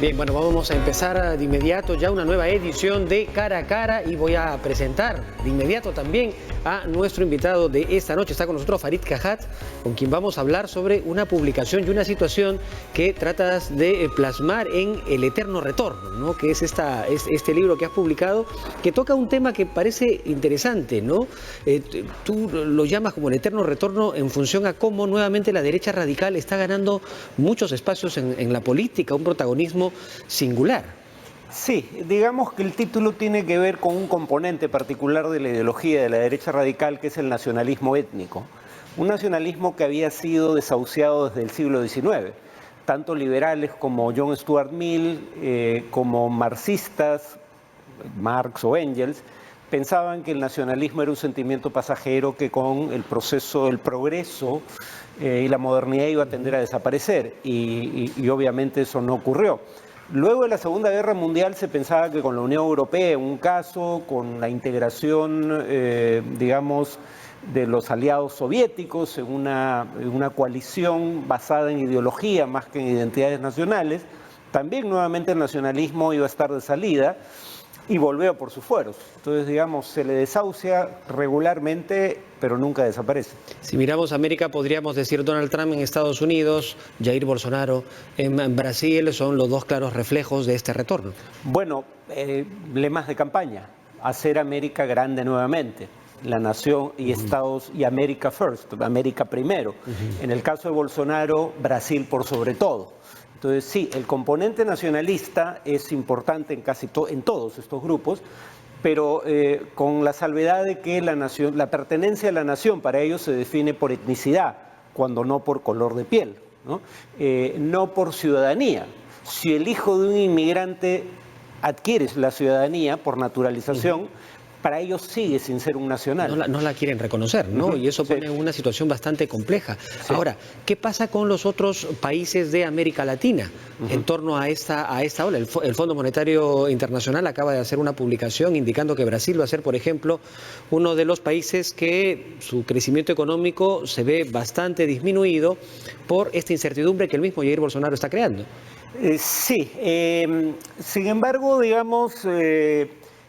Bien, bueno, vamos a empezar de inmediato ya una nueva edición de Cara a Cara y voy a presentar de inmediato también a nuestro invitado de esta noche. Está con nosotros Farid Cajat, con quien vamos a hablar sobre una publicación y una situación que tratas de plasmar en El Eterno Retorno, ¿no? Que es este libro que has publicado, que toca un tema que parece interesante, ¿no? Tú lo llamas como El Eterno Retorno en función a cómo nuevamente la derecha radical está ganando muchos espacios en la política, un protagonismo singular. Sí, digamos que el título tiene que ver con un componente particular de la ideología de la derecha radical, que es el nacionalismo étnico. Un nacionalismo que había sido desahuciado desde el siglo XIX. Tanto liberales como John Stuart Mill, como marxistas, Marx o Engels, pensaban que el nacionalismo era un sentimiento pasajero que con el proceso del progreso y la modernidad iba a tender a desaparecer, y obviamente eso no ocurrió. Luego de la Segunda Guerra Mundial se pensaba que con la Unión Europea, en un caso, con la integración, digamos, de los aliados soviéticos en una coalición basada en ideología más que en identidades nacionales, también nuevamente el nacionalismo iba a estar de salida y volvió por sus fueros. Entonces, digamos, se le desahucia regularmente, pero nunca desaparece. Si miramos América, podríamos decir Donald Trump en Estados Unidos, Jair Bolsonaro en Brasil, son los dos claros reflejos de este retorno. Bueno, lemas de campaña: hacer América grande nuevamente. La nación y Estados y América first, América primero. En el caso de Bolsonaro, Brasil por sobre todo. Entonces sí, el componente nacionalista es importante en todos estos grupos, pero con la salvedad de que la pertenencia a la nación para ellos se define por etnicidad, cuando no por color de piel, ¿no? No por ciudadanía. Si el hijo de un inmigrante adquiere la ciudadanía por naturalización, para ellos sigue sin ser un nacional. No la quieren reconocer, ¿no? Y eso pone en una situación bastante compleja. Sí. Ahora, ¿qué pasa con los otros países de América Latina en torno a esta ola? El Fondo Monetario Internacional acaba de hacer una publicación indicando que Brasil va a ser, por ejemplo, uno de los países que su crecimiento económico se ve bastante disminuido por esta incertidumbre que el mismo Jair Bolsonaro está creando. Sí, sin embargo, digamos,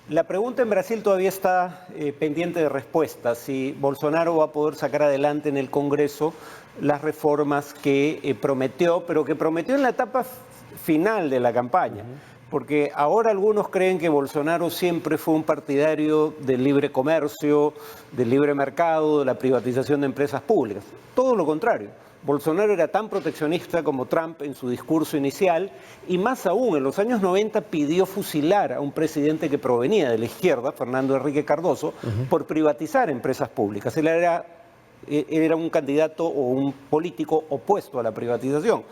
la pregunta en Brasil todavía está pendiente de respuesta: si Bolsonaro va a poder sacar adelante en el Congreso las reformas que prometió, pero que prometió en la etapa final de la campaña. Porque ahora algunos creen que Bolsonaro siempre fue un partidario del libre comercio, del libre mercado, de la privatización de empresas públicas. Todo lo contrario. Bolsonaro era tan proteccionista como Trump en su discurso inicial, y más aún, en los años 90 pidió fusilar a un presidente que provenía de la izquierda, Fernando Henrique Cardoso, por privatizar empresas públicas. Él era un candidato o un político opuesto a la privatización.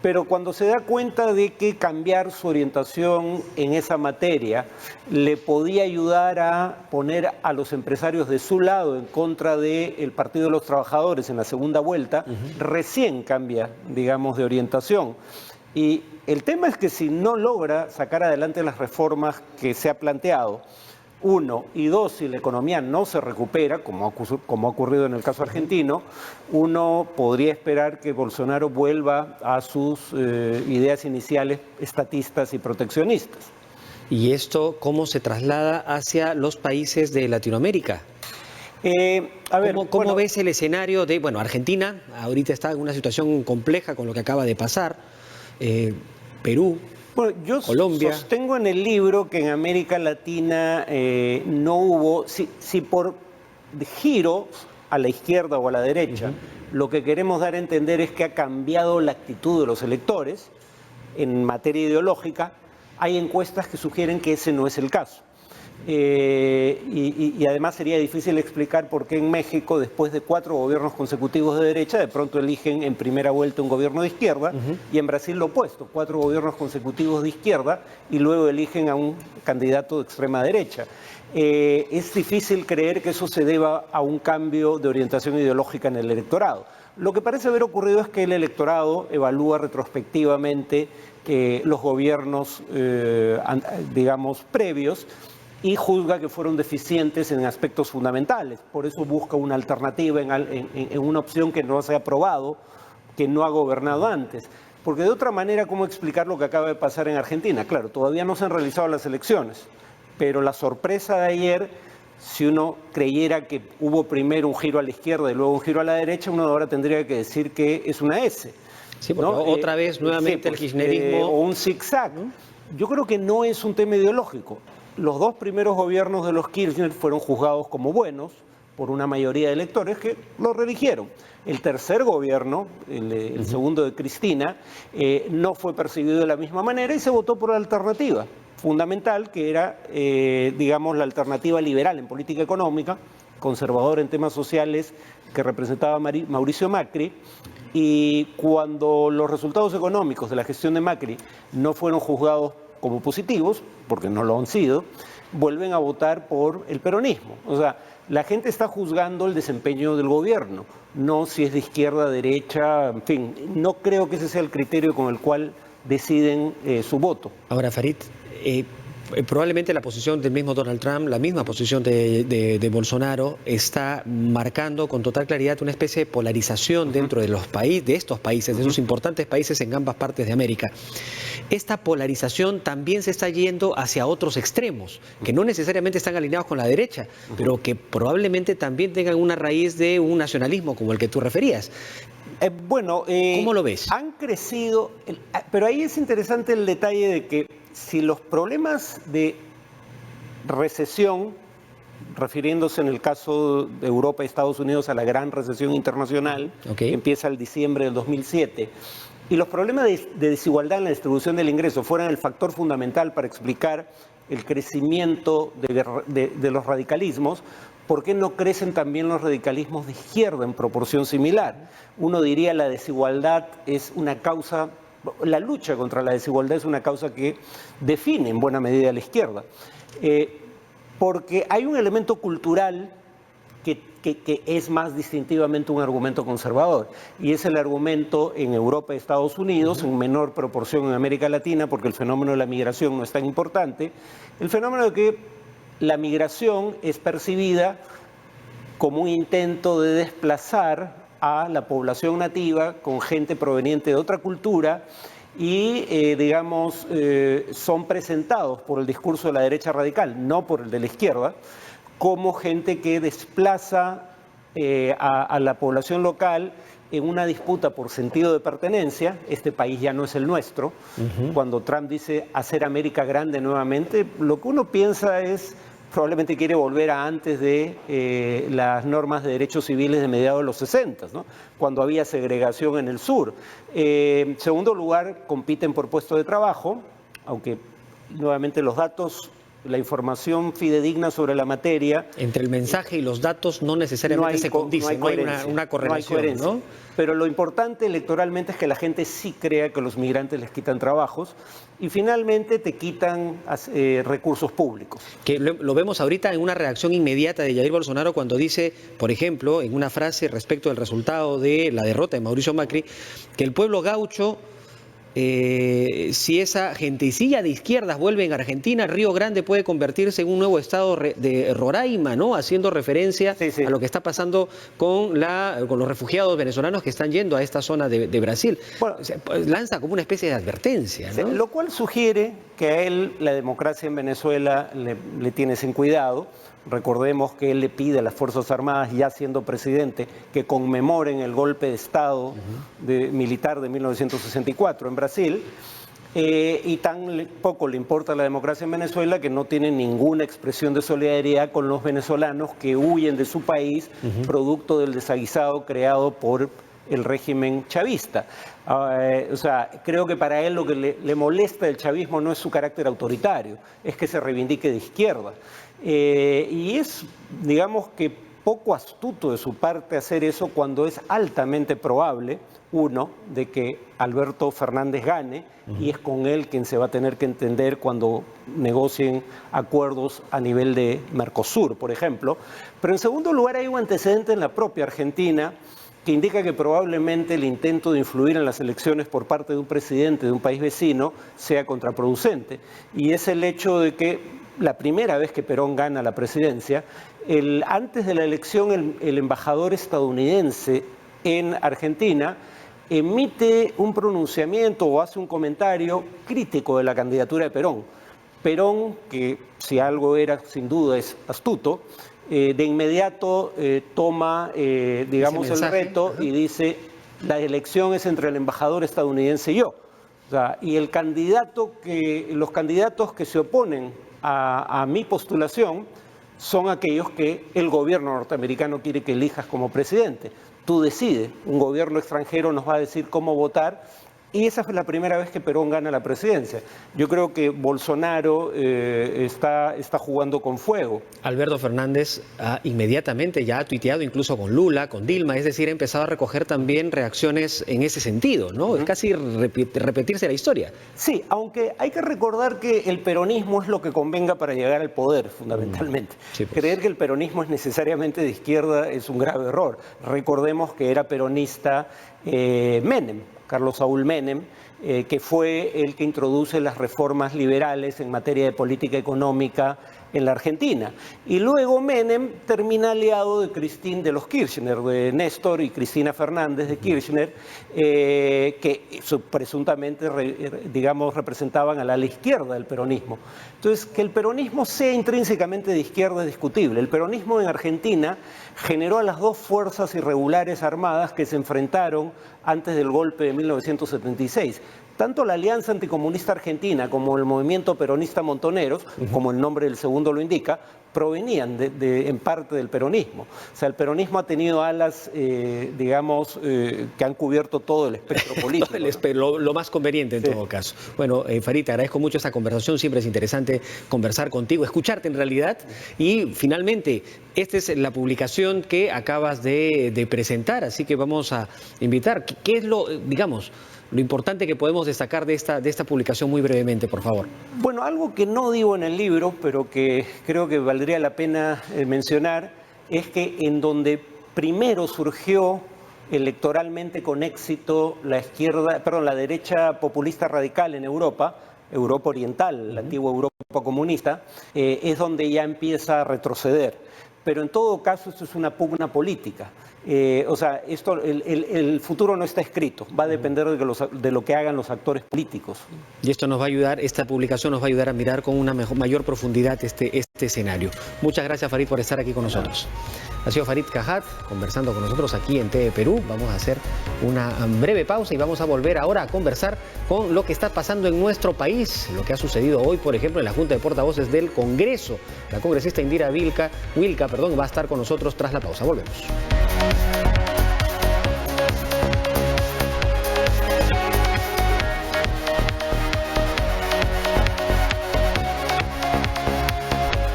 Pero cuando se da cuenta de que cambiar su orientación en esa materia le podía ayudar a poner a los empresarios de su lado en contra del Partido de los Trabajadores en la segunda vuelta, recién cambia, digamos, de orientación. Y el tema es que si no logra sacar adelante las reformas que se ha planteado, uno, y dos, si la economía no se recupera, como ha ocurrido en el caso argentino, uno podría esperar que Bolsonaro vuelva a sus ideas iniciales estatistas y proteccionistas. ¿Y esto cómo se traslada hacia los países de Latinoamérica? ¿Cómo ves el escenario de, Argentina ahorita está en una situación compleja con lo que acaba de pasar, Perú? Bueno, yo Colombia. Sostengo en el libro que en América Latina no hubo, si por giro a la izquierda o a la derecha, lo que queremos dar a entender es que ha cambiado la actitud de los electores en materia ideológica, hay encuestas que sugieren que ese no es el caso. Y además sería difícil explicar por qué en México, después de 4 gobiernos consecutivos de derecha, de pronto eligen en primera vuelta un gobierno de izquierda, y en Brasil lo opuesto, 4 gobiernos consecutivos de izquierda y luego eligen a un candidato de extrema derecha. Es difícil creer que eso se deba a un cambio de orientación ideológica en el electorado. Lo que parece haber ocurrido es que el electorado evalúa retrospectivamente los gobiernos, digamos, previos, y juzga que fueron deficientes en aspectos fundamentales. Por eso busca una alternativa en una opción que no se ha aprobado, que no ha gobernado antes. Porque de otra manera, ¿cómo explicar lo que acaba de pasar en Argentina? Claro, todavía no se han realizado las elecciones, pero la sorpresa de ayer, si uno creyera que hubo primero un giro a la izquierda y luego un giro a la derecha, uno ahora tendría que decir que es una S. Sí, porque ¿no? otra vez nuevamente el kirchnerismo... o un zigzag. Yo creo que no es un tema ideológico. Los dos primeros gobiernos de los Kirchner fueron juzgados como buenos por una mayoría de electores que los reeligieron. El tercer gobierno, el segundo de Cristina, no fue percibido de la misma manera y se votó por la alternativa fundamental, que era, digamos, la alternativa liberal en política económica, conservador en temas sociales, que representaba Mauricio Macri. Y cuando los resultados económicos de la gestión de Macri no fueron juzgados como positivos, porque no lo han sido, vuelven a votar por el peronismo. O sea, la gente está juzgando el desempeño del gobierno, no si es de izquierda, derecha, en fin. No creo que ese sea el criterio con el cual deciden su voto. Ahora, Farid, probablemente la posición del mismo Donald Trump, la misma posición de Bolsonaro, está marcando con total claridad una especie de polarización dentro de los países, de estos países, de esos importantes países en ambas partes de América. Esta polarización también se está yendo hacia otros extremos, que no necesariamente están alineados con la derecha, pero que probablemente también tengan una raíz de un nacionalismo como el que tú referías. ¿Cómo lo ves? Han crecido, pero ahí es interesante el detalle de que si los problemas de recesión, refiriéndose en el caso de Europa y Estados Unidos a la gran recesión internacional, que empieza el diciembre del 2007, y los problemas de desigualdad en la distribución del ingreso fueran el factor fundamental para explicar el crecimiento de los radicalismos, ¿por qué no crecen también los radicalismos de izquierda en proporción similar? Uno diría la desigualdad es una causa, la lucha contra la desigualdad es una causa que define en buena medida a la izquierda, porque hay un elemento cultural que es más distintivamente un argumento conservador, y es el argumento en Europa y Estados Unidos, en menor proporción en América Latina, porque el fenómeno de la migración no es tan importante, el fenómeno de que la migración es percibida como un intento de desplazar a la población nativa con gente proveniente de otra cultura y, digamos, son presentados por el discurso de la derecha radical, no por el de la izquierda, como gente que desplaza a la población local en una disputa por sentido de pertenencia. Este país ya no es el nuestro. Cuando Trump dice hacer América grande nuevamente, lo que uno piensa es probablemente quiere volver a antes de las normas de derechos civiles de mediados de los 60, ¿no? Cuando había segregación en el sur. En segundo lugar, compiten por puesto de trabajo, aunque nuevamente los datos, la información fidedigna sobre la materia... Entre el mensaje y los datos no necesariamente se condicen, no hay una correlación, ¿no? Pero lo importante electoralmente es que la gente sí crea que los migrantes les quitan trabajos y finalmente te quitan recursos públicos. Que lo vemos ahorita en una reacción inmediata de Jair Bolsonaro cuando dice, por ejemplo, en una frase respecto del resultado de la derrota de Mauricio Macri, que el pueblo gaucho... si esa gentecilla de izquierdas vuelve en Argentina, Río Grande puede convertirse en un nuevo estado de Roraima, ¿no? Haciendo referencia a lo que está pasando con los refugiados venezolanos que están yendo a esta zona de Brasil. Bueno, o sea, lanza como una especie de advertencia, ¿no? Lo cual sugiere que a él la democracia en Venezuela le tiene sin cuidado. Recordemos que él le pide a las Fuerzas Armadas, ya siendo presidente, que conmemoren el golpe de Estado militar de 1964 en Brasil, y tan poco le importa la democracia en Venezuela que no tiene ninguna expresión de solidaridad con los venezolanos que huyen de su país, producto del desaguisado creado por el régimen chavista. O sea, creo que para él lo que le molesta del chavismo no es su carácter autoritario, es que se reivindique de izquierda. Y es, digamos que poco astuto de su parte hacer eso cuando es altamente probable, uno, de que Alberto Fernández gane, y es con él quien se va a tener que entender cuando negocien acuerdos a nivel de Mercosur, por ejemplo. Pero en segundo lugar hay un antecedente en la propia Argentina que indica que probablemente el intento de influir en las elecciones por parte de un presidente de un país vecino sea contraproducente. Y es el hecho de que la primera vez que Perón gana la presidencia, antes de la elección el embajador estadounidense en Argentina emite un pronunciamiento o hace un comentario crítico de la candidatura de Perón. Perón, que si algo era sin duda es astuto, de inmediato toma, digamos, el reto y dice: la elección es entre el embajador estadounidense y yo. O sea, y los candidatos que se oponen a mi postulación son aquellos que el gobierno norteamericano quiere que elijas como presidente. Tú decides, un gobierno extranjero nos va a decir cómo votar. Y esa fue la primera vez que Perón gana la presidencia. Yo creo que Bolsonaro está jugando con fuego. Alberto Fernández inmediatamente ya ha tuiteado incluso con Lula, con Dilma, es decir, ha empezado a recoger también reacciones en ese sentido, ¿no? Es casi repetirse la historia. Sí, aunque hay que recordar que el peronismo es lo que convenga para llegar al poder, fundamentalmente. Sí, pues. Creer que el peronismo es necesariamente de izquierda es un grave error. Recordemos que era peronista Menem, Carlos Saúl Menem, que fue el que introduce las reformas liberales en materia de política económica en la Argentina. Y luego Menem termina aliado de los Kirchner, de Néstor y Cristina Fernández de Kirchner, que presuntamente, digamos, representaban al ala izquierda del peronismo. Entonces, que el peronismo sea intrínsecamente de izquierda es discutible. El peronismo en Argentina generó a las dos fuerzas irregulares armadas que se enfrentaron antes del golpe de 1976. Tanto la Alianza Anticomunista Argentina como el Movimiento Peronista Montoneros, como el nombre del segundo lo indica, provenían en parte del peronismo. O sea, el peronismo ha tenido alas, digamos, que han cubierto todo el espectro político. Lo más conveniente en todo caso. Bueno, Farid, te agradezco mucho esta conversación. Siempre es interesante conversar contigo, escucharte en realidad. Y finalmente, esta es la publicación que acabas de presentar, así que vamos a invitar. ¿Qué es lo importante que podemos destacar de esta publicación muy brevemente, por favor? Bueno, algo que no digo en el libro, pero que creo que valdría la pena mencionar, es que en donde primero surgió electoralmente con éxito la derecha populista radical en Europa Oriental, la antigua Europa comunista, es donde ya empieza a retroceder. Pero en todo caso esto es una pugna política. O sea, el futuro no está escrito, va a depender de lo que hagan los actores políticos. Y esto nos va a ayudar, esta publicación nos va a ayudar a mirar con una mayor profundidad este escenario. Muchas gracias, Farid, por estar aquí con nosotros. Ha sido Farid Kajat conversando con nosotros aquí en TV Perú. Vamos a hacer una breve pausa y vamos a volver ahora a conversar con lo que está pasando en nuestro país, lo que ha sucedido hoy, por ejemplo, en la Junta de Portavoces del Congreso. La congresista Indira Wilca va a estar con nosotros tras la pausa. Volvemos.